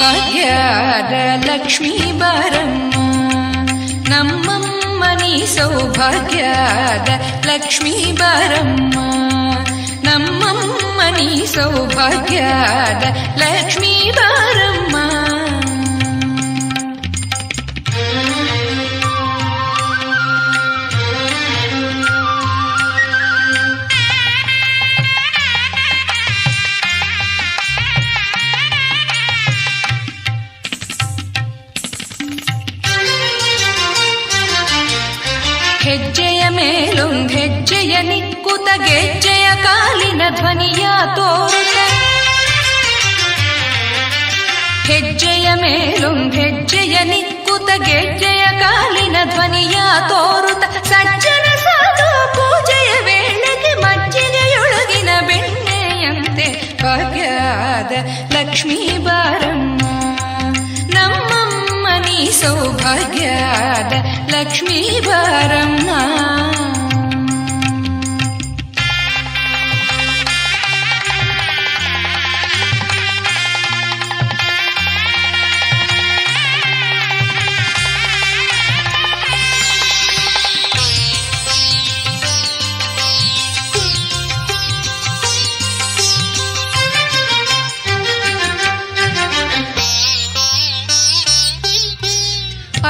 ಭಾಗ್ಯದ ಲಕ್ಷ್ಮೀ ಬಾರಮ್ಮ, ನಮ್ಮಮ್ಮನಿ ಸೌಭಾಗ್ಯದ ಲಕ್ಷ್ಮೀ ಬಾರಮ್ಮ, ನಮ್ಮಮ್ಮನಿ ಸೌಭಾಗ್ಯದ ಲಕ್ಷ್ಮೀ ಬಾರಮ್ಮ. ಹೆಜ್ಜೆಯ ಮೇಲೊಂದ್ ಹೆಜ್ಜೆಯ ನಿಕ್ಕುತ ಗೆಜ್ಜೆಯ ಕಾಲಿನ ಧ್ವನಿಯ ತೋರುತ, ಹೆಜ್ಜೆಯ ಮೇಲೊಂದ್ ಹೆಜ್ಜೆಯ ನಿಕ್ಕುತ ಗೆಜ್ಜೆಯ ಕಾಲಿನ ಧ್ವನಿಯ ತೋರುತ, ಸಜ್ಜನ ಸಾಧು ಪೂಜೆಯ ವೇಳೆಗೆ ಮಜ್ಜಿಗೆಯೊಳಗಿನ ಬೆಣ್ಣೆಯಂತೆ ಭಾಗ್ಯದ ಲಕ್ಷ್ಮೀ ಬಾರಮ್ಮ, ನಮ್ಮಮ್ಮನಿ ಸೌಭಾಗ್ಯದ ಲಕ್ಷ್ಮೀ ಬಾರಮ್ಮ.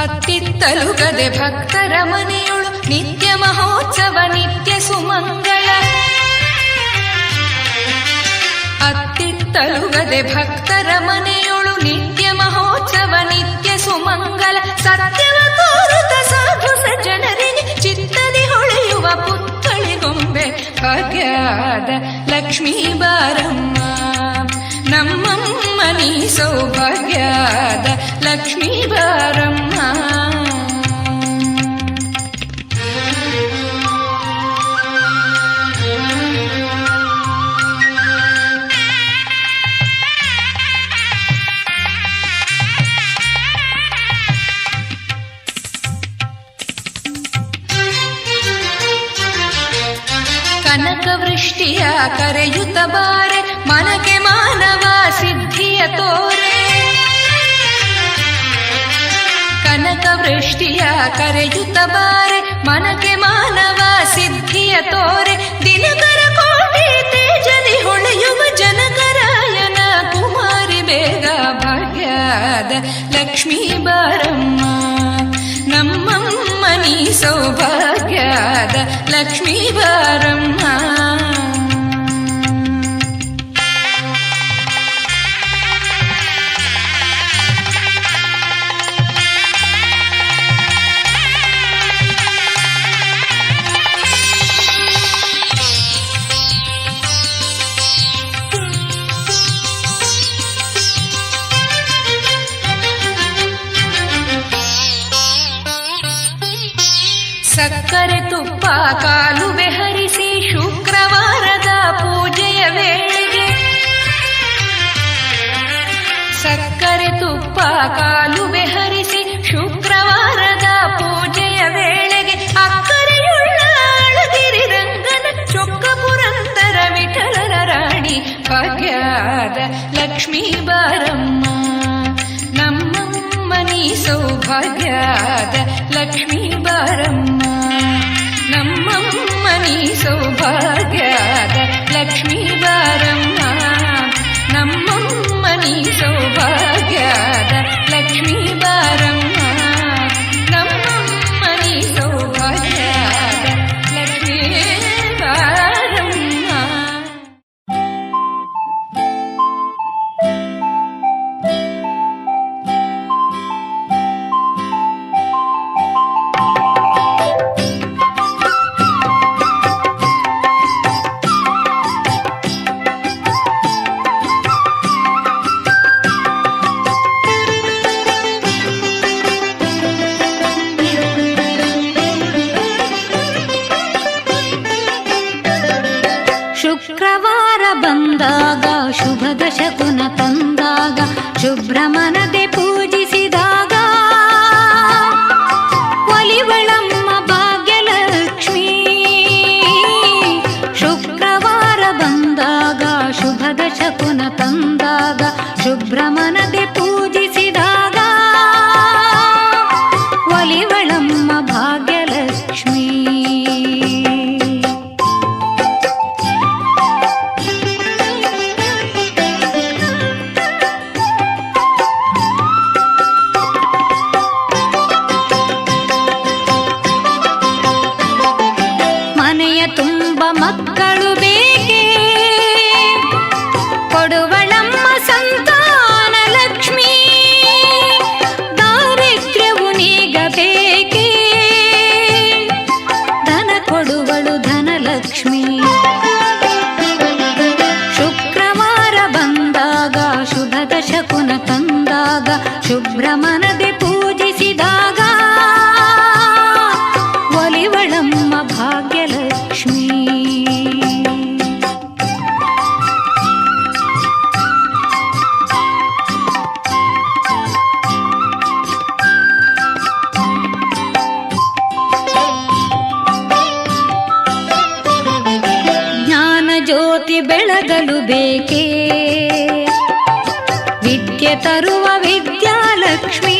ಅತ್ತಿತ್ತಲುಗದೆ ಭಕ್ತರ ಮನೆಯೊಳು ನಿತ್ಯ ಮಹೋತ್ಸವ ನಿತ್ಯ ಸುಮಂಗಳ, ಅತ್ತಿತ್ತಲುಗದೆ ಭಕ್ತರ ಮನೆಯೊಳು ನಿತ್ಯ ಮಹೋತ್ಸವ ನಿತ್ಯ ಸುಮಂಗಲ, ಸತ್ಯವ ಕೋರುತ ಸಾಧು ಸಜ್ಜನರಿಗೆ ಚಿತ್ತದಿ ಹೊಳೆಯುವ ಪುತ್ಥಳಿಗೊಂಬೆ ಭಾಗ್ಯದ ಲಕ್ಷ್ಮೀ ಬಾರಮ್ಮ, ನಮ್ಮಮ್ಮನಿ ಸೌಭಾಗ್ಯದ ಲಕ್ಷ್ಮೀ ಬಾರಮ್ಮ. ಕನಕವೃಷ್ಟಿಯ ಕರೆಯುತ್ತ ಬಾರೆ ಮನಕ್ಕೆ ಮಾನವ ಸಿದ್ಧಿಯ ತೋರೆ, ಕನಕವೃಷ್ಟಿಯ ಕರೆಯುತ್ತ ಬಾರೆ ಮನಕ್ಕೆ ಮಾನವ ಸಿದ್ಧಿಯ ತೋರೆ, ದಿನಕರ ಕೋಟಿ ತೇಜದಿ ಹೊಳೆಯುವ ಜನಕರಾಯನ ಕುಮಾರಿ ಬೇಗ ಭಾಗ್ಯದ ಲಕ್ಷ್ಮೀ ಬಾರಮ್ಮ, ನಮ್ಮಮ್ಮನಿ ಸೌಭಾಗ್ಯದ ಲಕ್ಷ್ಮೀ ಬಾರಮ್ಮ. ಸಕ್ಕರೆ ತುಪ್ಪ ಕಾಲುವೆ ಹರಿಸಿ ಶುಕ್ರವಾರದ ಪೂಜೆಯ ವೇಳೆಗೆ, ಸಕ್ಕರೆ ತುಪ್ಪ ಕಾಲುವೆ ಹರಿಸಿ ಶುಕ್ರವಾರದ ಪೂಜೆಯ ವೇಳೆಗೆ, ಅಕ್ಕರೆಯುಳ್ಳ ಅಳಗಿರಿ ರಂಗನ ಚೊಕ್ಕ ಪುರಂದರ ವಿಠಲರ ರಾಣಿ ಭಾಗ್ಯದ ಲಕ್ಷ್ಮೀ ಬಾರಮ್ಮ, ನಮ್ಮಮ್ಮನಿ ಸೌಭಾಗ್ಯದ ಲಕ್ಷ್ಮೀ ಬಾರಮ್ಮ, ನಮ್ಮಮ್ಮನಿ ಸೌಭಾಗ್ಯದ ಲಕ್ಷ್ಮೀ ಬಾರಮ್ಮ, ನಮ್ಮಮ್ಮನಿ ಸೌಭಾಗ್ಯದ ಲಕ್ಷ್ಮೀ ಬಾರಮ್ಮ, ನಮ್ಮಮ್ಮನಿ ಸೌಭಾಗ್ಯದ ಲಕ್ಷ್ಮೀ ಬಾರಮ್ಮ. ಶುಕ್ರವಾರ ಬಂದಾಗ ಶುಭದ ಶಕುನ ತಂದಾಗ ಶುಭ್ರಮನದೆ ಪೂಜಿಸಿದಾಗ ಒಲಿವಳಮ್ಮ ಭಾಗ್ಯಲಕ್ಷ್ಮೀ. ಶುಕ್ರವಾರ ಬಂದಾಗ ಶುಭದ ಶಕುನ ತಂದಾಗ ಶುಭ್ರಮನದೆ ಪೂಜಿಸಿದಾಗ ಶುಭದಶಕುನ ತಂದಾಗ ಶುಭ್ರ ಮನದೆ ಪೂಜಿಸಿದಾಗ ಒಲಿವಳಮ್ಮ ಭಾಗ್ಯಲಕ್ಷ್ಮೀ. ಜ್ಯೋತಿ ಬೆಳಗಲು ಬೇಕೇ ವಿದ್ಯೆ ತರುವ ವಿದ್ಯಾಲಕ್ಷ್ಮೀ.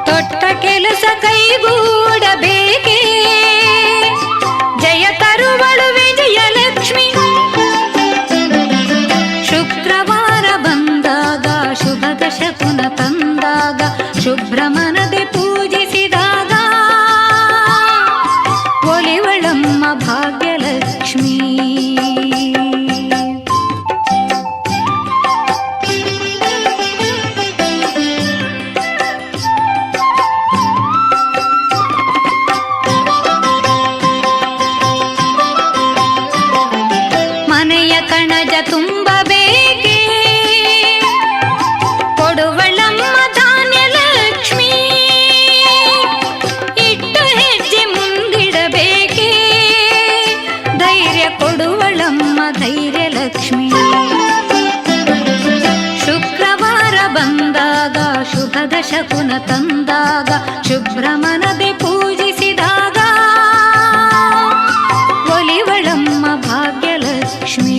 ತೊಟ್ಟ ಕೆಲಸ ಕೈಗೂಡಬೇಕೇ ಜಯ ತರುವಳು ವಿಜಯಲಕ್ಷ್ಮಿ. ಶುಕ್ರವಾರ ಬಂದಾಗ ಶುಭದಶಕುನ ತಂದಾಗ ಶುಭ್ರ ಮನದೆ ಪೂಜಿಸಿದಾಗ ಒಲಿವಳಮ್ಮ ಭಾಗ್ಯಲಕ್ಷ್ಮೀ. ಮನೆಯ ಕಣಜ ತುಂಬಬೇಕೇ ಕೊಡುವಳಮ್ಮ ಧಾನ್ಯಲಕ್ಷ್ಮೀ. ಇಟ್ಟು ಹೆಜ್ಜೆ ಮುಂದಿಡಬೇಕೇ ಧೈರ್ಯ ಕೊಡುವಳಮ್ಮ ಧೈರ್ಯಲಕ್ಷ್ಮೀ. ಶುಕ್ರವಾರ ಬಂದಾಗ ಶುಭದಶಕುನ ತಂದಾಗ ಶುಭ್ರ ಮನದೆ ಪೂಜಿಸಿದಾಗ ಒಲಿವಳಮ್ಮ ಭಾಗ್ಯಲಕ್ಷ್ಮೀ.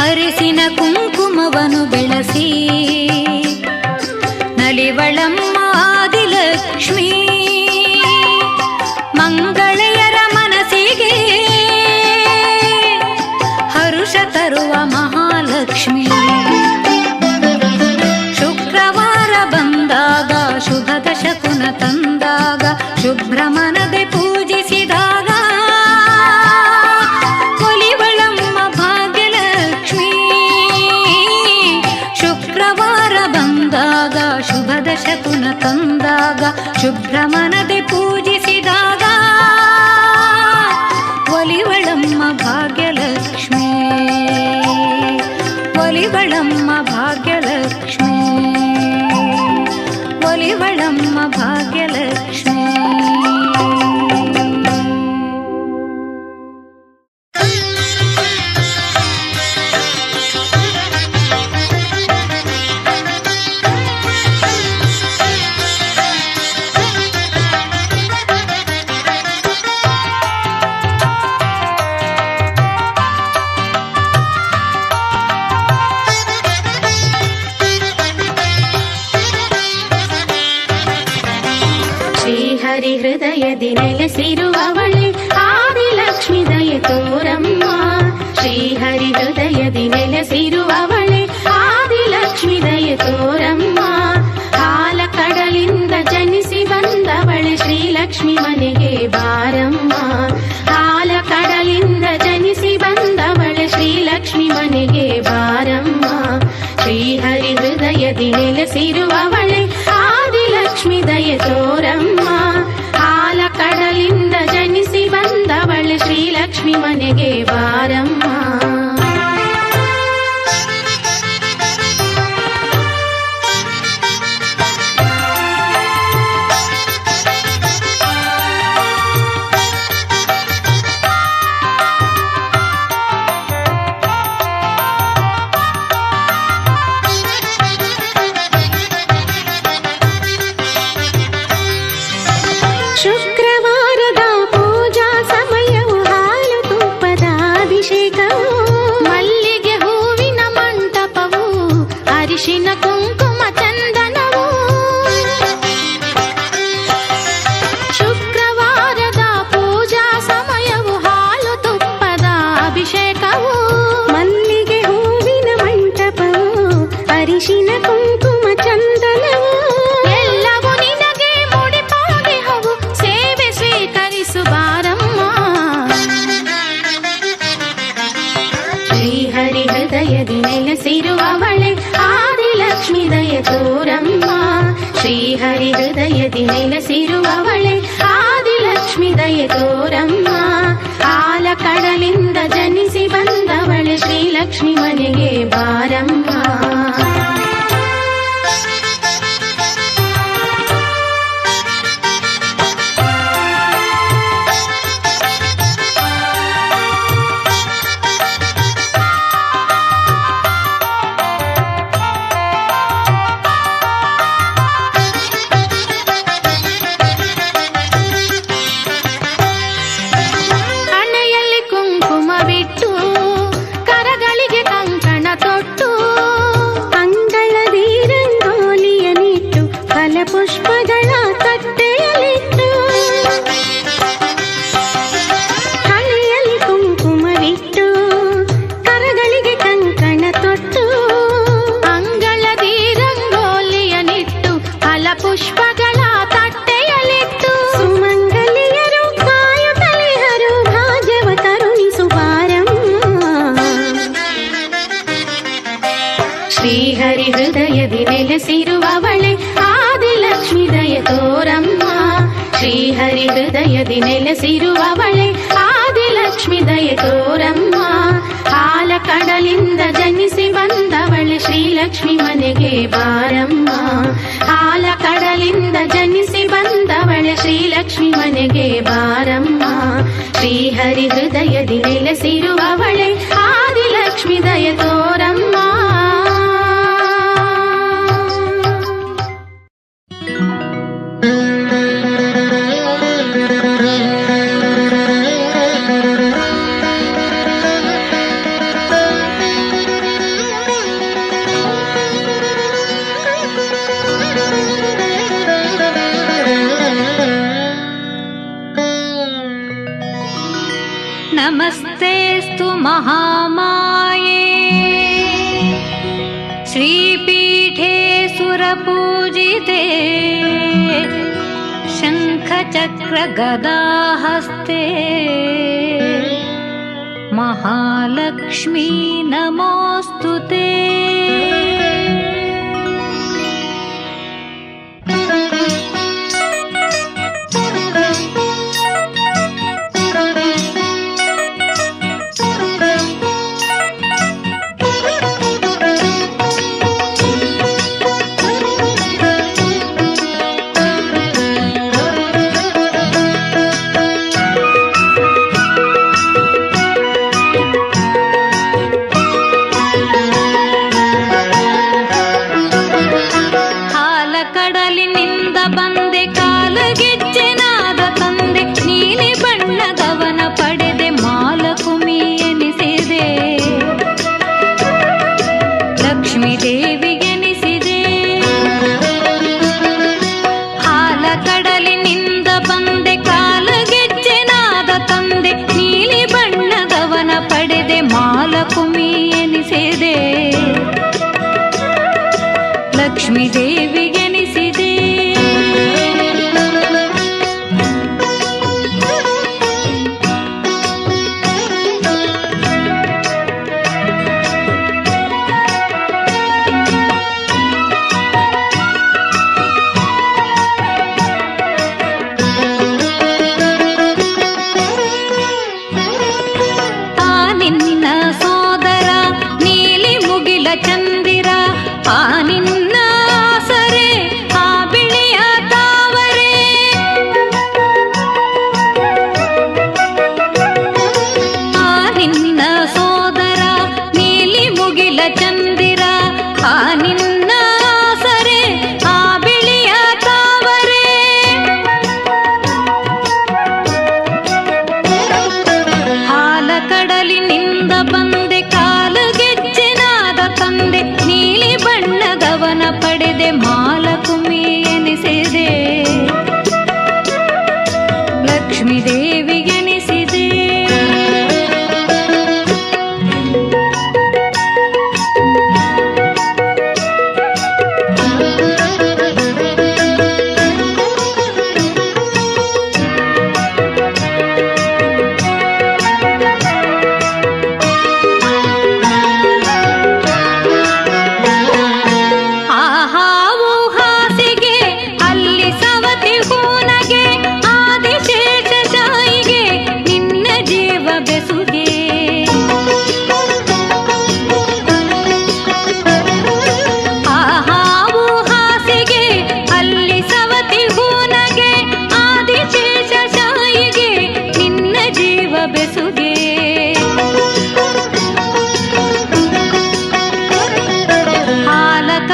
ಅರಿಸಿನ ಕುಂಕುಮವನ್ನು ಬೆಳೆಸಿ ನಲಿವಳಮ್ಮ ಆದಿಲಕ್ಷ್ಮೀ. ಮಂಗಳೆಯರ ಮನಸ್ಸಿಗೆ ಹರುಷ ತರುವ ಮಹಾಲಕ್ಷ್ಮಿ. ಶುಕ್ರವಾರ ಬಂದಾಗ ಶುಭದಶಕುನ ತಂದಾಗ ಶುಭ್ರ ಮನದೆ ಪೂಜಿಸಿದಾಗ ಒಲಿವಳಮ್ಮ ಭಾಗ್ಯಲಕ್ಷ್ಮೀ. ಶುಕ್ರವಾರ ಬಂದಾಗ ಶುಭದಶಕುನ ತಂದಾಗ ಶುಭ್ರ ಮನದೆ ಪೂಜಿಸಿದಾಗ ಒಲಿವಳಮ್ಮ ಭಾಗ್ಯಲಕ್ಷ್ಮೀ. ಒಲಿವಳಮ್ಮ ಭಾಗ್ಯಲಕ್ಷ್ಮೀ. ಒಲಿವಳಮ್ಮ ಭಾಗ್ಯಲಕ್ಷ್ಮೀ. ಹೃದಯದಿ ನೆಲೆಸಿರುವವಳೆ ಆದಿಲಕ್ಷ್ಮಿ ದಯೆ ತೋರಮ್ಮ. ಶ್ರೀಹರಿ ಹೃದಯದಿ ನೆಲೆಸಿರುವವಳೆ ಆದಿಲಕ್ಷ್ಮಿ ದಯೆ ತೋರಮ್ಮ. ಹಾಲ ಕಡಲಿಂದ ಜನಿಸಿ ಬಂದವಳೆ ಶ್ರೀಲಕ್ಷ್ಮಿ ಮನೆಗೆ ಬಾರಮ್ಮ. ಹಾಲ ಕಡಲಿಂದ ಜನಿಸಿ ಬಂದವಳೆ ಶ್ರೀಲಕ್ಷ್ಮಿ ಮನೆಗೆ ಬಾರಮ್ಮ. ಶ್ರೀಹರಿ ಹೃದಯದಿ ನೆಲೆಸಿರುವವಳೆ ಆದಿಲಕ್ಷ್ಮಿ ದಯೆ ತೋರಮ್ಮ. ಹಾಲ ಕಡಲಿಂದ ಜನಿಸಿ ಬಂದವಳೆ ಶ್ರೀಲಕ್ಷ್ಮಿ ಮನೆಗೆ ಬಾರಮ್ಮ. ಶುಕ್ರವಾರದ ಪೂಜಾ ಸಮಯವು ಹಾಲು ತುಪ್ಪದ ಅಭಿಷೇಕವು, ಮಲ್ಲಿಗೆ ಹೂವಿನ ಮಂಟಪವು, ಅರಿಶಿನ ಕುಂಕುಮ ಚಂದನವು. ಶುಕ್ರವಾರದ ಪೂಜಾ ಸಮಯವು ಹಾಲು ತುಪ್ಪದ ಅಭಿಷೇಕವು, ಮಲ್ಲಿಗೆ ಹೂವಿನ ಮಂಟಪವು, ಅರಿಶಿನ ಕುಂಕುಮ ಚಂದನವು. ಎಲ್ಲವೂ ನಿನಗೆ ಮುಡಿಪಾಗಿ ಹವು, ಸೇವೆ ಸ್ವೀಕರಿಸು ಬಾರಮ್ಮ. ಶ್ರೀಹರಿ ಹೃದಯದಿ ನೆಲೆಸಿರುವವಳೆ ತೋರಮ್ಮ. ಶ್ರೀಹರಿ ಹೃದಯದಿ ನೆಲೆಸಿರುವವಳೆ ಆದಿಲಕ್ಷ್ಮಿ ದಯೆ ತೋರಮ್ಮ. ಹಾಲ ಕಡಲಿಂದ ಜನಿಸಿ ಬಂದವಳೆ ಶ್ರೀಲಕ್ಷ್ಮಿ ಮನೆಗೆ ಬಾರಮ್ಮ. ಹಣೆಯಲ್ಲಿ ಕುಂಕುಮವಿಟ್ಟು ಕರಗಳಿಗೆ ಕಂಕಣ ತೊಟ್ಟು ಅಂಗಳದಿ ರಂಗೋಲಿಯನಿಟ್ಟು ಫಲಪುಷ್ಪಗಳ ತಟ್ಟೆಯಲ್ಲಿಟ್ಟು ಹಣೆಯಲ್ಲಿ ಕುಂಕುಮವಿಟ್ಟು ಕರಗಳಿಗೆ ಕಂಕಣ ತೊಟ್ಟು ಅಂಗಳದಿ ರಂಗೋಲಿಯನಿಟ್ಟು ಫಲಪುಷ್ಪಗಳ ತಟ್ಟೆಯಲ್ಲಿಟ್ಟು ಸುಮಂಗಲಿಯರು ಕಾಯುತ್ತಲಿಹರು ಭಾಗ್ಯವ ಕರುಣಿಸುವಾರಮ್ಮ. ಶ್ರೀಹರಿ ಹೃದಯದಿ ನೆಲೆಸಿರುವವಳೆ ಆದಿಲಕ್ಷ್ಮಿ ದಯೆ ತೋರಮ್ಮ. ಶ್ರೀಹರಿ ಹೃದಯದಿ ನೆಲೆಸಿರುವವಳೆ ಆದಿಲಕ್ಷ್ಮಿ ದಯೆ ತೋರಮ್ಮ. ಹಾಲ ಕಡಲಿಂದ ಜನಿಸಿ ಬಂದವಳೆ ಶ್ರೀಲಕ್ಷ್ಮಿ ಮನೆಗೆ ಬಾರಮ್ಮ. ಹಾಲ ಕಡಲಿಂದ ಜನಿಸಿ ಬಂದವಳೆ ಶ್ರೀಲಕ್ಷ್ಮಿ ಮನೆಗೆ ಬಾರಮ್ಮ. ಶ್ರೀಹರಿ ಹೃದಯದಿ ನೆಲೆಸಿರುವವಳೆ ಆದಿಲಕ್ಷ್ಮಿ ದಯೆ ತೋರಮ್ಮ. नमस्तेऽस्तु महामाये श्रीपीठे सुरपूजिते शङ्खचक्रगदाहस्ते महालक्ष्मी नमोऽस्तु ते। ಲಕ್ಷ್ಮೀ ದೇವಿಗೆನಿಸಿದೆ. ಆ ನಿನ್ನ ಸೋದರ ನೀಲಿ ಮುಗಿಲ ಚಂದಿರ, ಆ ನಿನ್ನ ಸರೆ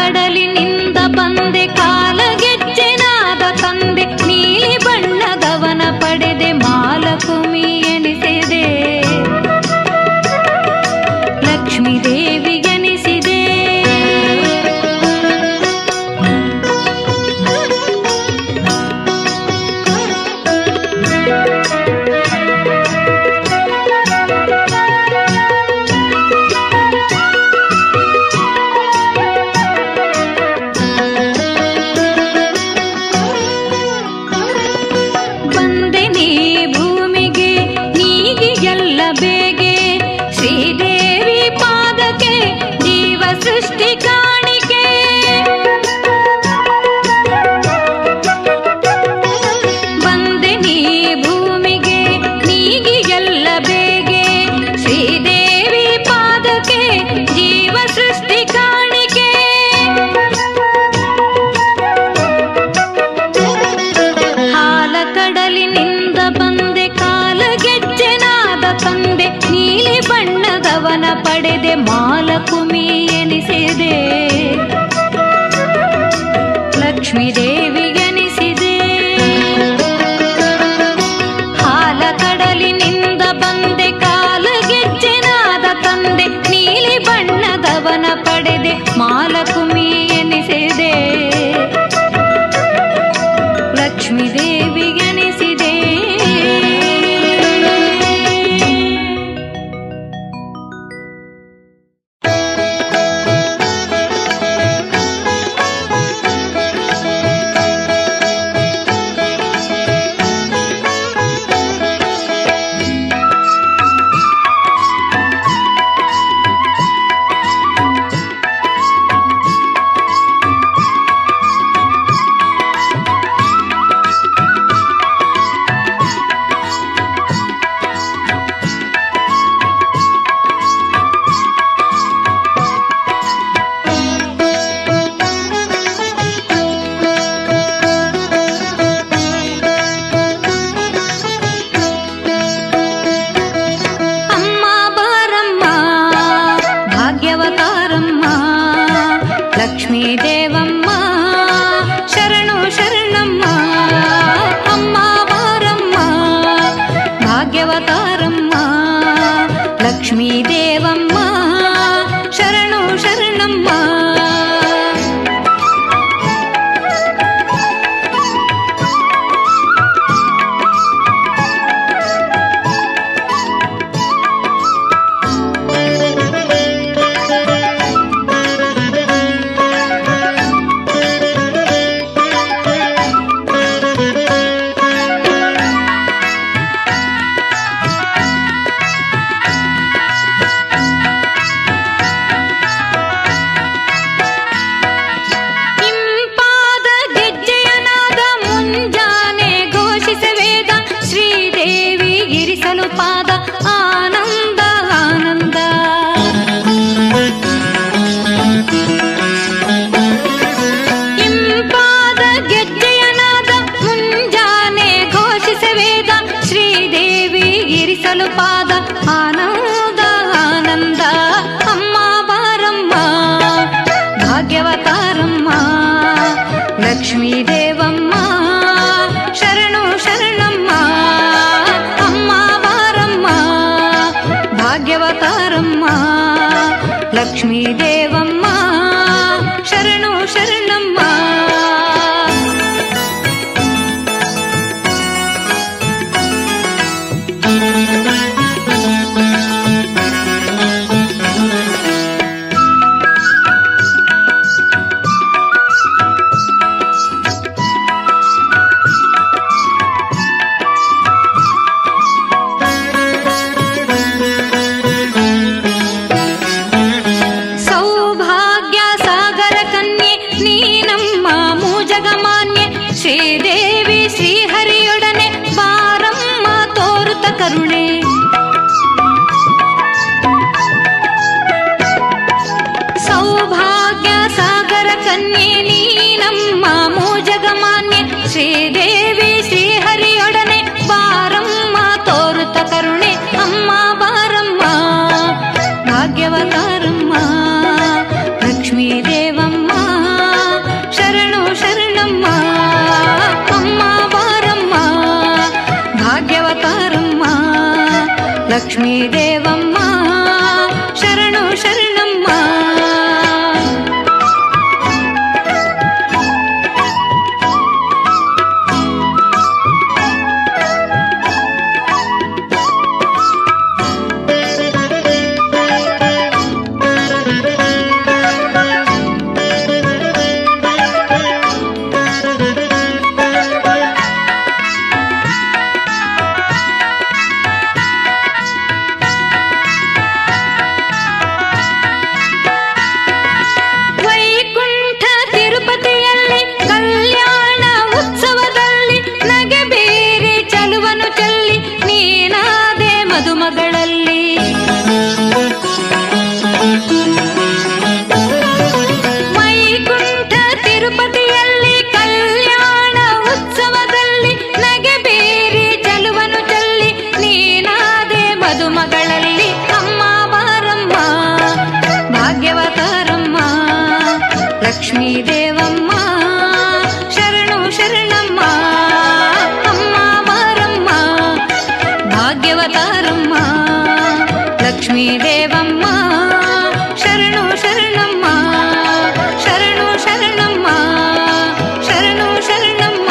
ಕಡಲಿನಿಂದ ಬಂದೆ ಕಾಲಗೆಜ್ಜೆನಾದ ತಂದೆ ನೀಲಿ ಬಣ್ಣದವನ ಪಡೆದೆ ಮಾಲಕುಮಿ ಎನಿಸಿದೆ ಲಕ್ಷ್ಮೀ ದೇವಿಗೆನಿಸಿದೆ ಸೃಷ್ಟಿ ಕಾಣಿಕೆ ಬಂದೆ ನೀ ಭೂಮಿಗೆ ನೀಗಿ ಎಲ್ಲ ಬೇಗೆ ಶ್ರೀದೇವಿ ಪಾದಕ್ಕೆ ಜೀವ ಸೃಷ್ಟಿ ಕಾಣಿಕೆ ಹಾಲ ಕಡಲಿನಿಂದ ಬಂದೆ ಕಾಲಗೆಜ್ಜೆನಾದ ತಂದೆ ನೀಲಿ ಬಣ್ಣದವನ ಪಡೆದೆ ಮಾಲಕುಮಿ ಎನಿಸಿದೆ ಲಕ್ಷ್ಮೀ ದೇವಿಗೆನಿಸಿದೆ ಹಾಲ ಕಡಲಿನಿಂದ ಬಂದೆ ಕಾಲಗೆಜ್ಜೆನಾದ ತಂದೆ ನೀಲಿ ಬಣ್ಣದವನ ಪಡೆದೆ ಮಾಲಕುಮಿ ಎನಿಸಿದೆ ಲಕ್ಷ್ಮೀ ದೇವಿಗೆನಿಸಿದೆ ಲಕ್ಷ್ಮೀ ದೇವಮ್ಮ ಶರಣು ಶರಣಮ್ಮ ಅಮ್ಮ ಬಾರಮ್ಮ ಭಾಗ್ಯವತಾರಮ್ಮ ಲಕ್ಷ್ಮೀ ದೇವಮ್ಮ ಶರಣು ಶರಣಮ್ಮ ಪಾದ ಆನಂದ ಆನಂದ ಇಂಪಾದ ಗೆಜ್ಜೆಯನಾದ ಮುಂಜಾನೆ ಘೋಷಿಸವೇದ ಶ್ರೀದೇವಿ ಇರಿಸಲು ಪಾದ ಆನಂದ ಆನಂದ ಅಮ್ಮ ಬಾರಮ್ಮ ಭಾಗ್ಯವತಾರಮ್ಮ ಲಕ್ಷ್ಮೀ ದೇವಮ್ಮ ಶರಣು ಶರಣಮ್ಮ ಭಾಗ್ಯವತಾರಮ್ಮ ಲಕ್ಷ್ಮೀ ದೇವಮ್ಮ ಶರಣು ಶರಣಮ್ಮ ಶ್ರೀದೇವಿ ಶ್ರೀಹರಿಯೊಡನೆ ಬಾರಮ್ಮ ತೋರುತ್ತ ಕರುಣೆ ಸೌಭಾಗ್ಯ ಸಾಗರ ಕನ್ಯೆ ನೀನಮ್ಮ ಮೂಜಗಮಾನ್ಯೆ ಶ್ರೀದೇವಿ ಶ್ರೀಹರಿಯೊಡನೆ ಬಾರಮ್ಮ ತೋರುತ್ತ ಕರುಣೆ ಅಮ್ಮ ಬಾರಮ್ಮ ಭಾಗ್ಯವತಾರಮ್ಮ ಲಕ್ಷ್ಮೀ ದೇವಮ್ಮ ಲಕ್ಷ್ಮೀ ದೇವಮ್ಮ ಶರಣು ಶರಣಮ್ಮ. ಲಕ್ಷ್ಮೀ ದೇವಮ್ಮ ಶರಣು ಶರಣಮ್ಮ ಅಮ್ಮ ಬಾರಮ್ಮ ಭಾಗ್ಯವತಾರಮ್ಮ. ಲಕ್ಷ್ಮೀ ದೇವಮ್ಮ ಶರಣು ಶರಣಮ್ಮ ಶರಣು ಶರಣಮ್ಮ ಶರಣು ಶರಣಮ್ಮ.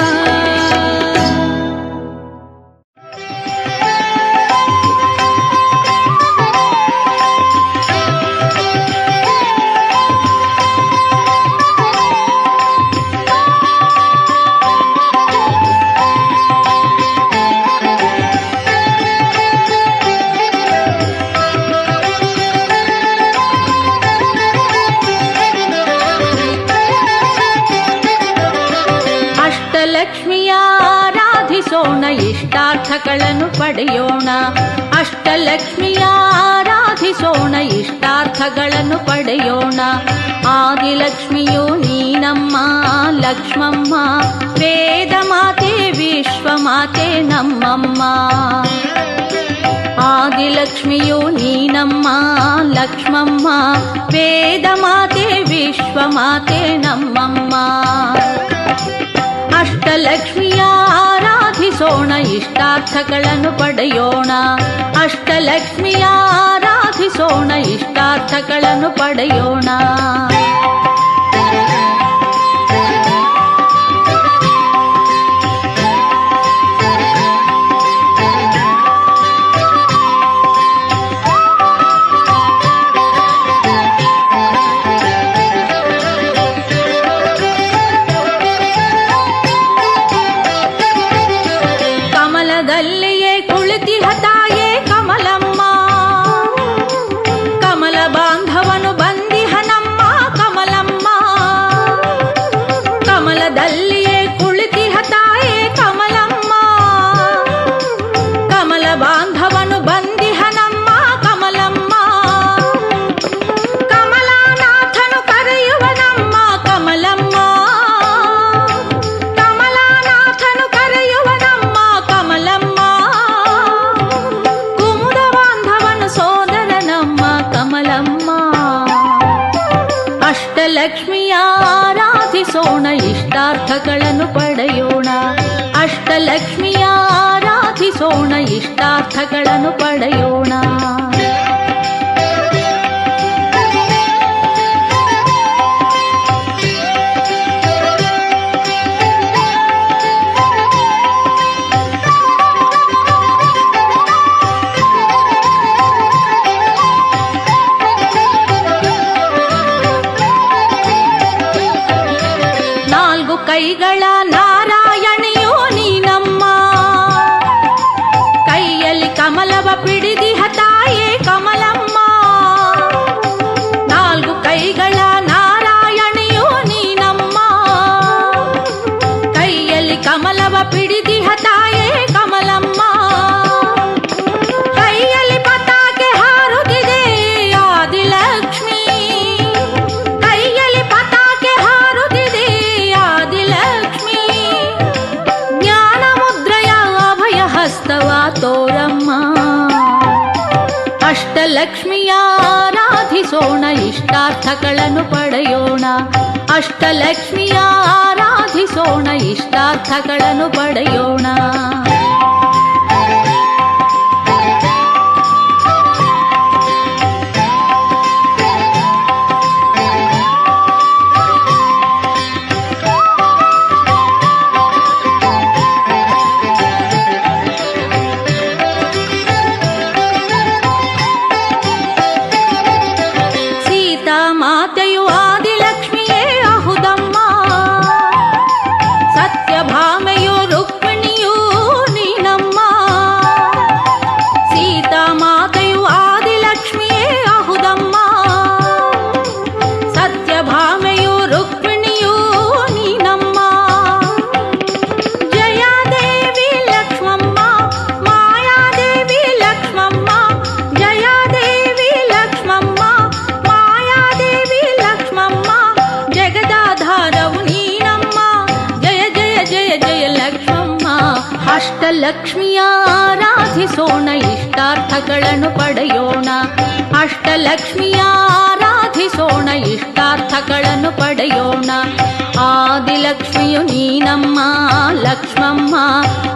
ಅಷ್ಟಲಕ್ಷ್ಮಿಯ ಆರಾಧಿಸೋಣ ಇಷ್ಟಾರ್ಥಗಳನ್ನು ಪಡೆಯೋಣ. ಅಷ್ಟಲಕ್ಷ್ಮಿಯ ಆರಾಧಿಸೋಣ ಇಷ್ಟಾರ್ಥಗಳನ್ನು ಪಡೆಯೋಣ. ಆದಿಲಕ್ಷ್ಮಿಯು ನೀನಮ್ಮ ಲಕ್ಷ್ಮಮ್ಮ ವೇದ ಮಾತೆ ವಿಶ್ವಮಾತೆ ನಮ್ಮಮ್ಮ. ಆದಿಲಕ್ಷ್ಮಿಯು ನೀನಮ್ಮ ಲಕ್ಷ್ಮಮ್ಮ ವೇದ ಮಾತೆ ವಿಶ್ವಮಾತೆ ನಮ್ಮಮ್ಮ. ಅಷ್ಟಲಕ್ಷ್ಮಿಯ ಆರಾಧಿಸೋಣ ಇಷ್ಟಾರ್ಥಗಳನ್ನು ಪಡೆಯೋಣ. ಅಷ್ಟಲಕ್ಷ್ಮಿಯ ಆರಾಧಿಸೋಣ ಇಷ್ಟಾರ್ಥಗಳನ್ನು ಪಡೆಯೋಣ. ಕಮಲದಲ್ಲಿಯೇ ಕುಳಿತಿಹ ತಾಯೇ ಕಮಲಮ್ಮ. ಕಮಲ ಬಾಂಧವನು ಬಂದಿಹ ನಮ್ಮ ಕಮಲಮ್ಮ. ಕಮಲದಲ್ಲಿಯೇ ಕುಳಿತಿಹ ತಾಯೇ ಕಮಲಮ್ಮ. ಕಮಲ ಬಾಂಧವನು ಬಂದಿಹ ನಮ್ಮ ಕಮಲಮ್ಮ. ಕಮಲಾನಾಥನು ಕರೆಯುವ ನಮ್ಮ ಕಮಲಮ್ಮ. ಕಮಲಾನಾಥನು ಕರೆಯುವ ನಮ್ಮ ಕಮಲಮ್ಮ. ಕುಮುದ ಬಾಂಧವನು ಸೋದರ ನಮ್ಮ ಕಮಲಮ್ಮ. ಅಷ್ಟಲಕ್ಷ್ಮಿಯ ಆರಾಧಿಸೋಣ ಇಷ್ಟಾರ್ಥಗಳನ್ನು ಪಡೆಯೋಣ. ಅಷ್ಟಲಕ್ಷ್ಮಿಯ ಆರಾಧಿಸೋಣ ಇಷ್ಟಾರ್ಥಗಳನ್ನು ಪಡೆಯೋಣ. ನಾಲ್ಕು ಕೈಗಳ ನಾರಾಯಣಿಯೋ ನೀನಮ್ಮ. ಕೈಯಲ್ಲಿ ಕಮಲವ ಪಿಡಿದಿಹ ತಾಯೇ ಕಮಲಮ್ಮ. ನಾಲ್ಕು ಕೈಗಳ ನಾರಾಯಣಿಯೋ ನೀನಮ್ಮ. ಕೈಯಲ್ಲಿ ಕಮಲವ ಪಿಡಿದಿಹ ತಾಯೇ ಕಮಲಮ್ಮ. ಕೈಯಲ್ಲಿ ಪತಾಕೆ ಹಾರುತ್ತಿದೆ ಆದಿಲಕ್ಷ್ಮಿ. ಕೈಯಲ್ಲಿ ಪತಾಕೆ ಹಾರುತ್ತಿದೆ ಆದಿಲಕ್ಷ್ಮಿ. ಜ್ಞಾನ ಮುದ್ರೆಯ ಅಭಯ ಹಸ್ತವ ತೋರಮ್ಮ. ಅಷ್ಟಲಕ್ಷ್ಮಿಯ ಆರಾಧಿಸೋಣ ಇಷ್ಟಾರ್ಥಗಳನ್ನು ಪಡೆಯೋಣ. ಅಷ್ಟಲಕ್ಷ್ಮಿಯ ಆರಾಧಿಸೋಣ ಇಷ್ಟಾರ್ಥಗಳನ್ನು ಪಡೆಯೋಣ. ಅಷ್ಟಲಕ್ಷ್ಮಿಯ ಆರಾಧಿಸೋಣ ಇಷ್ಟಾರ್ಥಗಳನ್ನು ಪಡೆಯೋಣ. ಅಷ್ಟಲಕ್ಷ್ಮಿಯ ಆರಾಧಿಸೋಣ ಇಷ್ಟಾರ್ಥಗಳನ್ನು ಪಡೆಯೋಣ. ಆದಿಲಕ್ಷ್ಮಿಯು ನೀನಮ್ಮ ಲಕ್ಷ್ಮಮ್ಮ,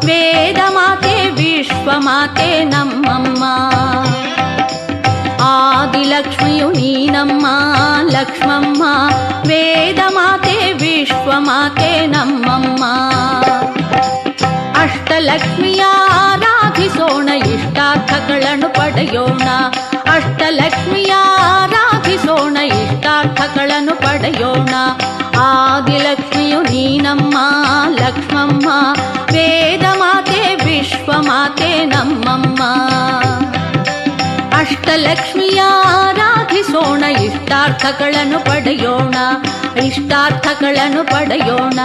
ವೇದ ಮಾತೆ ವಿಶ್ವಮಾತೆ ನಮ್ಮಮ್ಮ. ಆದಿಲಕ್ಷ್ಮಿಯು ನೀನಮ್ಮ ಲಕ್ಷ್ಮಮ್ಮ, ವೇದ ಮಾತೆ ವಿಶ್ವಮಾತೆ ನಮ್ಮಮ್ಮ. ಅಷ್ಟಲಕ್ಷ್ಮಿಯ ಆರಾಧಿಸೋಣ ಇಷ್ಟಾರ್ಥಗಳನ್ನು ಪಡೆಯೋಣ. ಅಷ್ಟಲಕ್ಷ್ಮಿಯ ಆರಾಧಿಸೋಣ ಇಷ್ಟಾರ್ಥಗಳನ್ನು ಪಡೆಯೋಣ. ಆದಿಲಕ್ಷ್ಮಿಯು ನೀನಮ್ಮ ಲಕ್ಷ್ಮಮ್ಮ, ವೇದ ಮಾತೆ ವಿಶ್ವಮಾತೆ ನಮ್ಮಮ್ಮ. ಅಷ್ಟಲಕ್ಷ್ಮಿಯ ಆರಾಧಿಸೋಣ ಇಷ್ಟಾರ್ಥಗಳನ್ನು ಪಡೆಯೋಣ. ಇಷ್ಟಾರ್ಥಗಳನ್ನು ಪಡೆಯೋಣ.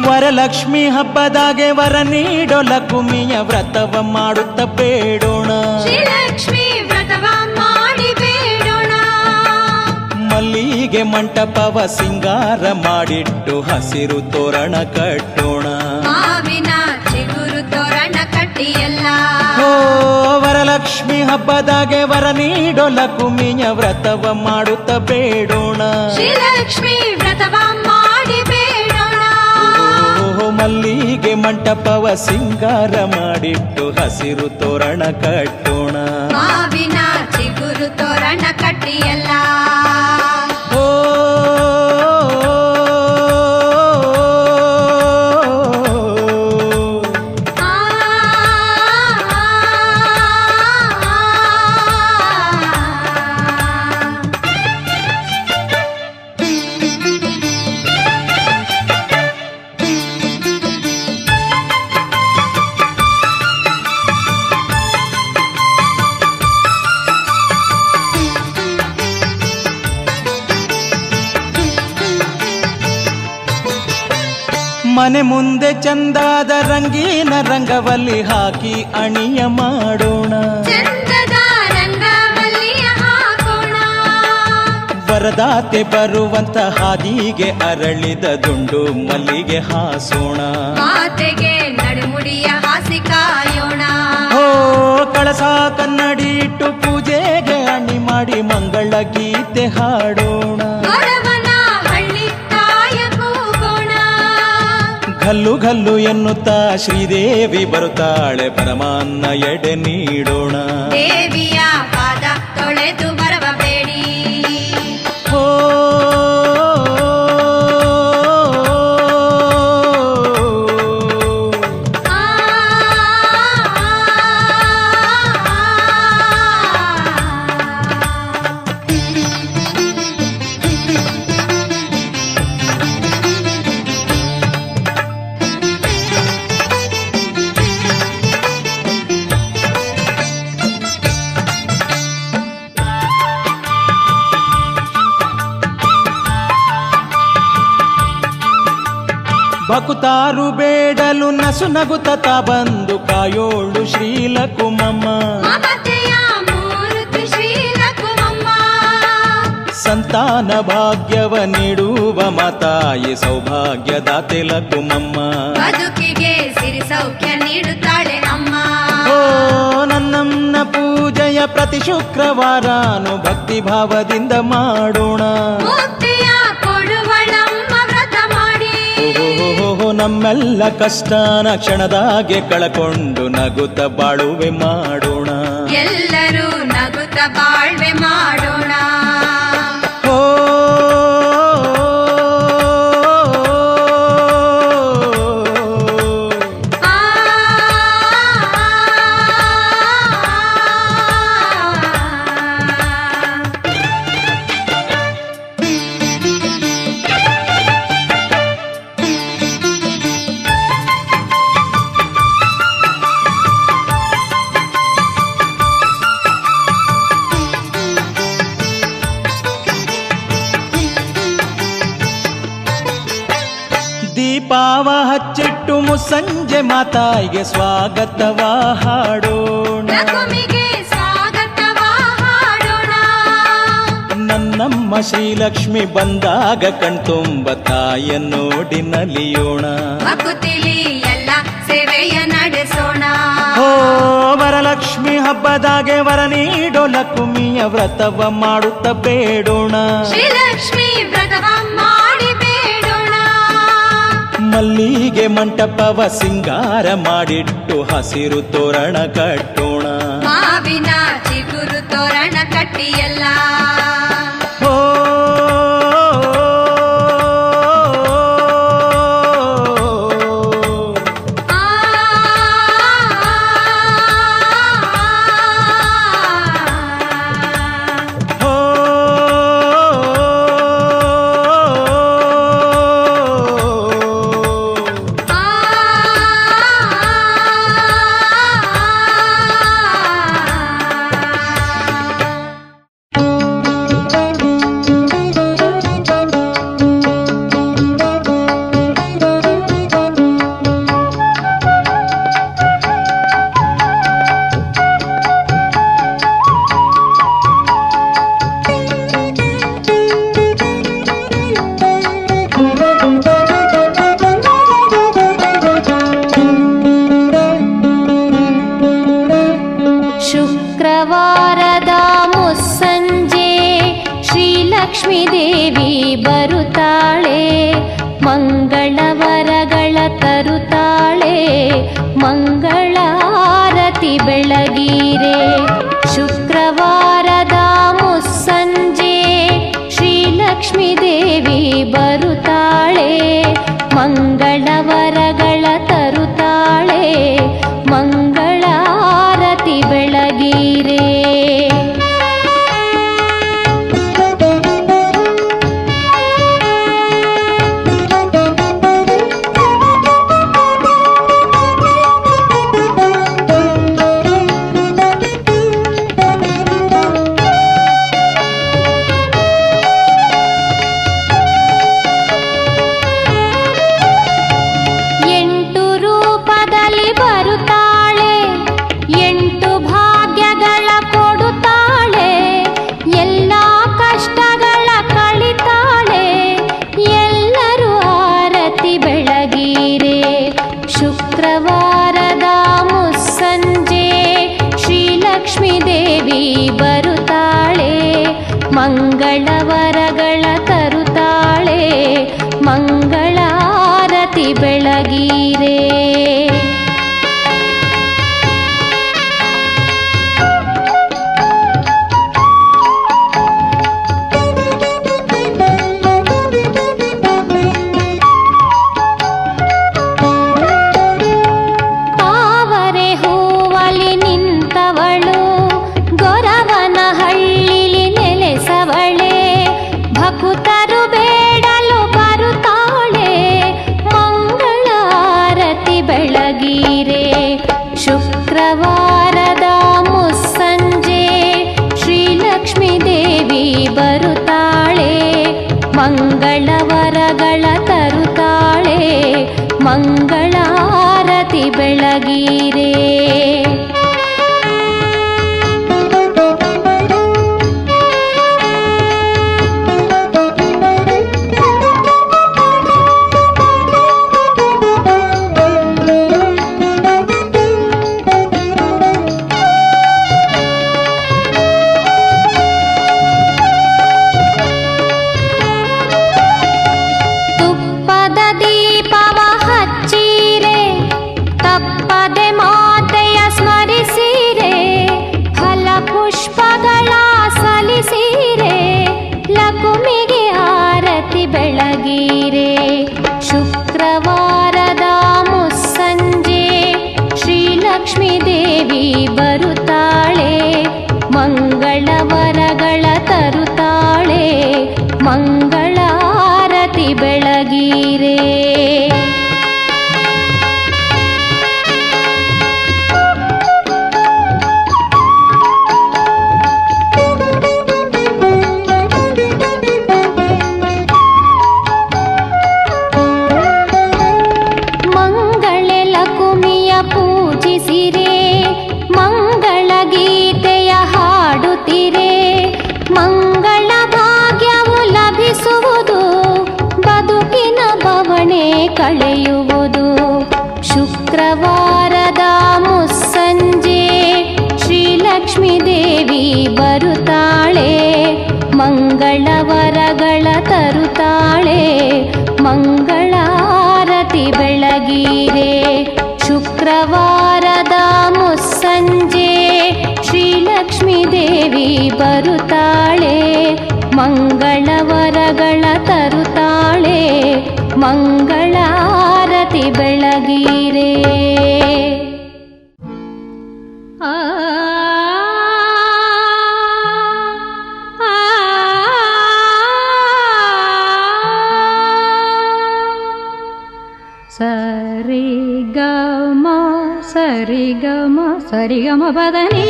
ವರಲಕ್ಷ್ಮಿ ಹಬ್ಬದಾಗೆ ವರ ನೀಡೋ ಲಕುಮಿಯ ವ್ರತವ ಮಾಡುತ್ತ ಬೇಡೋಣ. ಶ್ರೀಲಕ್ಷ್ಮಿ ವ್ರತವ ಮಾಡಿ ಬೇಡೋಣ. ಮಲ್ಲಿಗೆ ಮಂಟಪವ ಸಿಂಗಾರ ಮಾಡಿಟ್ಟು ಹಸಿರು ತೋರಣ ಕಟ್ಟೋಣ. ಮಾವಿನ ಚಿಗುರು ತೋರಣ ಕಟ್ಟಿಯಲ್ಲ. ಓ ವರಲಕ್ಷ್ಮಿ ಹಬ್ಬದಾಗೆ ವರ ನೀಡೋ ಲಕುಮಿಯ ವ್ರತವ ಮಾಡುತ್ತ ಬೇಡೋಣ. ಶ್ರೀಲಕ್ಷ್ಮಿ ವ್ರತವ ಮಾಡಿ ಬೇಡೋಣ. ಮಲ್ಲಿಗೆ ಮಂಟಪವ ಸಿಂಗಾರ ಮಾಡಿಟ್ಟು ಹಸಿರು ತೋರಣ ಕಟ್ಟೋಣ. ಮಾವಿನ ಚಿಗುರು ತೋರಣ ಕಟ್ಟಿಯಲ್ಲ. ಓ ಮನೆ ಮುಂದೆ ಚಂದಾದ ರಂಗೀನ ರಂಗವಲ್ಲಿ ಹಾಕಿ ಅಣಿಯ ಮಾಡೋಣ. ಚಂದದ ರಂಗವಲ್ಲಿಯ ಹಾಕೋಣ. ವರದಾತೆ ಬರುವಂತ ಹಾದಿಗೆ ಅರಳಿದ ದುಂಡು ಮಲ್ಲಿಗೆ ಹಾಸೋಣ. ಮಾತೆಗೆ ನಡುಮುಡಿಯ ಹಾಸಿ ಕಾಯೋಣ. ಓ ಕಳಸ ಕನ್ನಡಿ ಇಟ್ಟು ಪೂಜೆಗೆ ಅಣಿ ಮಾಡಿ ಮಂಗಳ ಗೀತೆ ಹಾಡೋಣ. ಗೊರವನ ಹಳ್ಳಿ ತಾಯ ಕೂಗೋಣ. ಗಲ್ಲು ಗಲ್ಲು ಎನ್ನುತ್ತಾ ಶ್ರೀದೇವಿ ಬರುತ್ತಾಳೆ, ಪರಮಾನ್ನ ಎಡೆ ನೀಡೋಣ. ದೇವಿಯ ಪಾದ ತೊಳೆದು ಬರಬೇಡಿ. ಓ ಭಕುತಾರು ಬೇಡಲು ನಸು ನಗುತ್ತ ಬಂದು ಕಾಯೋಳು ಶ್ರೀಲಕುಮಮ್ಮ. ಮಮತೆಯ ಮೂರ್ತಿ ಶ್ರೀಲಕುಮಮ್ಮ. ಸಂತಾನ ಭಾಗ್ಯವ ನೀಡುವ ಮಾತಾಯಿ ಸೌಭಾಗ್ಯದಾತೆ ಲಕುಮಮ್ಮ. ಬದುಕಿಗೆ ಸಿರಿ ಸೌಖ್ಯ ನೀಡುತ್ತಾಳೆ ಅಮ್ಮ. ಓ ನನ್ನಮ್ಮನ ಪೂಜೆಯ ಪ್ರತಿ ಶುಕ್ರವಾರನು ಭಕ್ತಿ ಭಾವದಿಂದ ಮಾಡೋಣ. ಮುಕ್ತಿಯ ಕೊಡುವಳಮ್ಮ ವ್ರತ ಮಾಡಿ. ಓಹೋ ನಮ್ಮೆಲ್ಲ ಕಷ್ಟನ ಕ್ಷಣದಾಗೆ ಕಳಕೊಂಡು ನಗುತ್ತ ಬಾಳುವೆ ಮಾಡೋಣ. ಎಲ್ಲರೂ ನಗುತ್ತ ಬಾಳ್ವೆ ಮಾಡೋಣ. ಓ ಆ ಕೊಟ್ಟು ಮುಸ್ಸಂಜೆ ಮಾತಾಯಿಗೆ ಸ್ವಾಗತವ ಹಾಡೋಣ. ಲಕುಮಿಗೆ ಸ್ವಾಗತವ ಹಾಡೋಣ. ನನ್ನಮ್ಮ ಶ್ರೀಲಕ್ಷ್ಮಿ ಬಂದಾಗ ಕಣ್ತುಂಬ ತಾಯ ನೋಡಿ ನಲಿಯೋಣ. ಮಗುತಿಲಿ ಎಲ್ಲ ಸೇವೆಯ ನಡೆಸೋಣ. ಓ ವರಲಕ್ಷ್ಮಿ ಹಬ್ಬದಾಗೆ ವರ ನೀಡೋ ಲಕುಮಿಯ ವ್ರತವ ಮಾಡುತ್ತ ಬೇಡೋಣ. ಶ್ರೀಲಕ್ಷ್ಮಿ ವ್ರತವ ಮಾಡಿ ಬೇಡೋಣ. ಮಲ್ಲಿಗೆ ಮಂಟಪವ ಸಿಂಗಾರ ಮಾಡಿಟ್ಟು ಹಸಿರು ತೋರಣ ಕಟ್ಟೋಣ. ಮಾವಿನ ಚಿಗುರು ತೋರಣ ಕಟ್ಟಿಯಲ್ಲ. ಓ ಶುಕ್ರವಾರದ ಮುಸ್ಸಂಜೆ ಶ್ರೀಲಕ್ಷ್ಮೀ ದೇವಿ ಬರುತ್ತಾಳೆ. ಮಂಗಳವರಗಳ ತರುತ್ತಾಳೆ. ಮಂಗಳಾರತಿ ಬೆಳಗೀರೆ. ಶುಕ್ರವಾರದ ಮುಸ್ಸಂಜೆ ಶ್ರೀಲಕ್ಷ್ಮೀ ದೇವಿ ಬರುತ್ತಾಳೆ. ಮಂಗಳವರಗಳ ತರುತ್ತಾಳೆ. ಮಂಗಳಾರತಿ ಬೆಳಗೀರೆ. ಎಂಟು ರೂಪದಲ್ಲಿ ಬರುತ್ತಾಳೆ. ಎಂಟು ಭಾಗ್ಯಗಳ ಕೊಡುತ್ತಾಳೆ. ಎಲ್ಲ ಕಷ್ಟಗಳ ಕಳಿತಾಳೆ. ಎಲ್ಲರೂ ಆರತಿ ಬೆಳಗೀರೆ. ಶುಕ್ರವಾರದ ಮುಸ್ಸಂಜೆ ಶ್ರೀಲಕ್ಷ್ಮೀ ದೇವಿ ಬರುತ್ತಾಳೆ. ಮಂಗಳವರಗಳ ತರುತ್ತಾಳೆ. ಮಂಗಳಾರತಿ ಬೆಳಗೀರೆ. ತಾವರೆ ಹೂವಲಿ ನಿಂತವಳು. ಗೊರವನ ಹಳ್ಳಿಲಿ ನೆಲೆಸವಳೆ. ಭಕುತರು ಬೇಡಲು ಬರುತ್ತಾಳೆ. ಮಂಗಳಾರತಿ ಬೆಳಗೀರೆ. ಶುಕ್ರವಾರದ ಮುಸ್ಸಂಜೆ ಶ್ರೀಲಕ್ಷ್ಮೀ ದೇವಿ ಬರುತ್ತಾಳೆ. ಮಂಗಳವರಗಳ ತರುತ್ತಾಳೆ. ಮಂಗಳಾರತಿ ಬೆಳಗೀರೆ. ತುಪ್ಪದ ದೀಪವ ಹಚ್ಚಿರೆ. ತಪ್ಪದೆ ಮಾತೆಯ ಬರುತ್ತಾಳೆ, ಮಂಗಳವರಗಳ ತರುತ್ತಾಳೆ, ಮಂಗಳಾರತಿ ಬೆಳಗಿರೆ. ಸರಿಗಮ ಸರಿಗಮ ಪದನಿ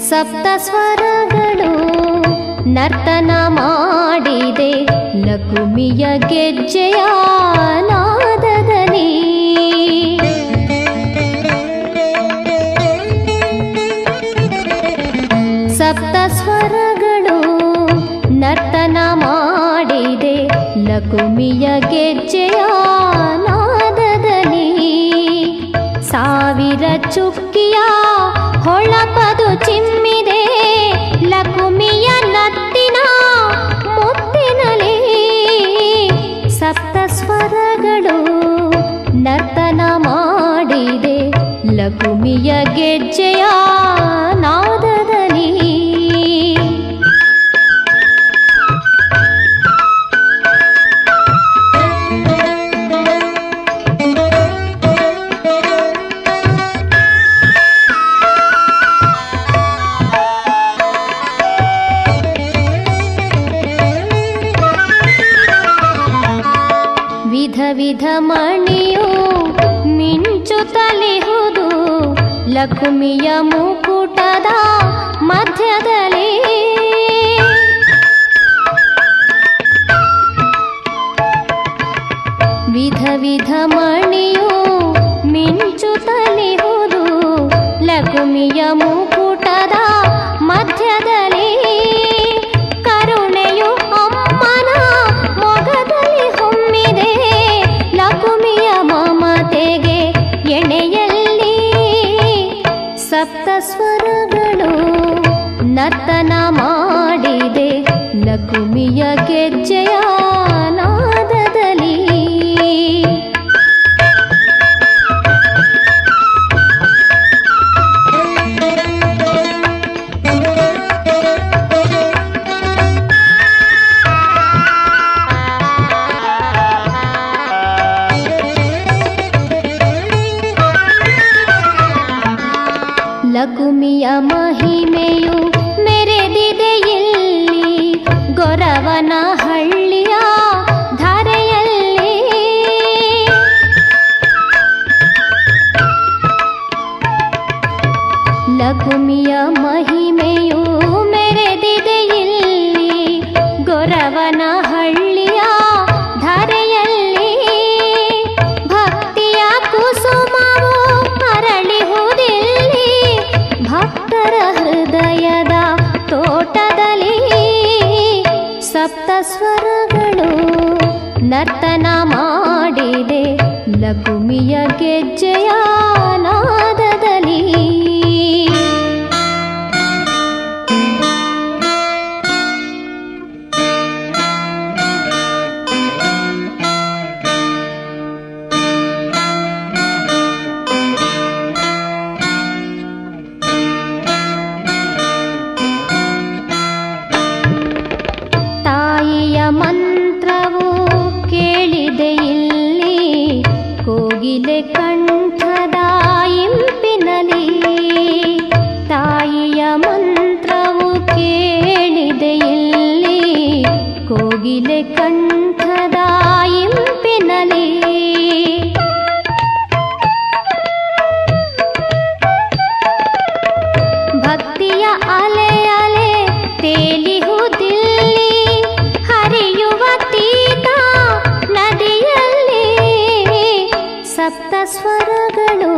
ಸಪ್ತ ಸ್ವರಗಳು ನರ್ತನ ಮಾಡಿದೆ, ಲಕುಮಿಯ ಗೆಜ್ಜೆಯ ನಾದದಲ್ಲಿ. ಸಪ್ತ ಸ್ವರಗಳು ನರ್ತನ ಮಾಡಿದೆ, ಲಕುಮಿಯ ಗೆಜ್ಜೆಯ ನಾದದಲ್ಲಿ. ಸಾವಿರ ಚುಕ್ಕಿಯ ಹೊಳಪದು ಚಿಮ್ಮಿದೆ, ಲಕುಮಿಯ ನತ್ತಿನ ಮುತ್ತಿನಲಿ. ಸಪ್ತ ಸ್ವರಗಳು ನರ್ತನ ಮಾಡಿದೆ, ಲಕುಮಿಯ ಗೆಜ್ಜೆಯ ನಾದದಲ್ಲಿ. ವಿಧ ವಿಧ ಮಣಿಯು ಮಿಂಚುತ್ತಲಿಹುದು, ಲಕುಮಿಯ ಮುಕುಟದ ಮಧ್ಯದಲ್ಲಿ. ವಿಧ ವಿಧ ಮಣಿಯು ಮಿಂಚುತ್ತಲಿಹುದು, ಲಕುಮಿಯ ಮುಕುಟದ ಮಧ್ಯದಲ್ಲಿ. ಕರುಣೆಯು ಅಮ್ಮನ ಮೊಗದಲ್ಲಿ ಹೊಮ್ಮಿದೆ, ಲಕುಮಿಯ ಮಮತೆಗೆ ಎಣೆಯಲ್ಲಿ. ಸಪ್ತ ಸ್ವರಗಳು ನರ್ತನ ಮಾಡಿದೆ, ಲಕುಮಿಯ ಗೆಜ್ಜೆಯ ನಾದದಲ್ಲಿ. ಲಕುಮಿಯ ಮಹಿಮೆಯು ಮೆರೆದಿದೆ ಇಲ್ಲಿ, ಗೊರವನ ಹಳ್ಳಿಯ ಧಾರೆಯಲ್ಲಿ. ಲಕುಮಿಯ ಮಹಿಮೆಯು ಮೆರೆದಿದೆ ಇಲ್ಲಿ, ಗೊರವನ ಹಳ್ಳಿಯ ಧಾರೆಯಲ್ಲಿ. ಭಕ್ತಿಯ ಕುಸುಮವು ಅರಳಿಹುದಿಲ್ಲಿ, ಭಕ್ತರ ಹೃದಯದ ತೋಟದಲ್ಲಿ. ಸಪ್ತ ಸ್ವರಗಳು ನರ್ತನ ಮಾಡಿದೆ, ಲಕುಮಿಯ ಗೆಜ್ಜೆಯ ನಾದದಲ್ಲಿ. ತಾಯಿಯ ಮಂತ್ರವು ಕೇಳಿದೆ ಇಲ್ಲಿ, ಕೋಗಿಲೆ ಕಂಠದ ಇಂಪಿನಲಿ. ತಾಯಿಯ ಮಂತ್ರವು ಕೇಳಿದೆ ಇಲ್ಲಿ, ಕೋಗಿಲೆ ಕಂಠದ ಇಂಪಿನಲಿ. ಭಕ್ತಿಯ ಅಲೆ ಅಲೆ ತೇಲಿಹುದಿಲ್ಲಿ, ಹರಿಯುವ ತೀತ ನದಿಯಲ್ಲಿ. ಸಪ್ತ ಸ್ವರಗಳು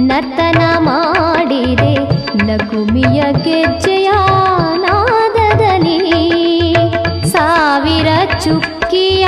ನರ್ತನ ಮಾಡಿದೆ, ಲಕುಮಿಯ ಗೆಜ್ಜೆಯ ನಾದದಲ್ಲಿ. ಸಾವಿರ ಚುಕ್ಕಿಯ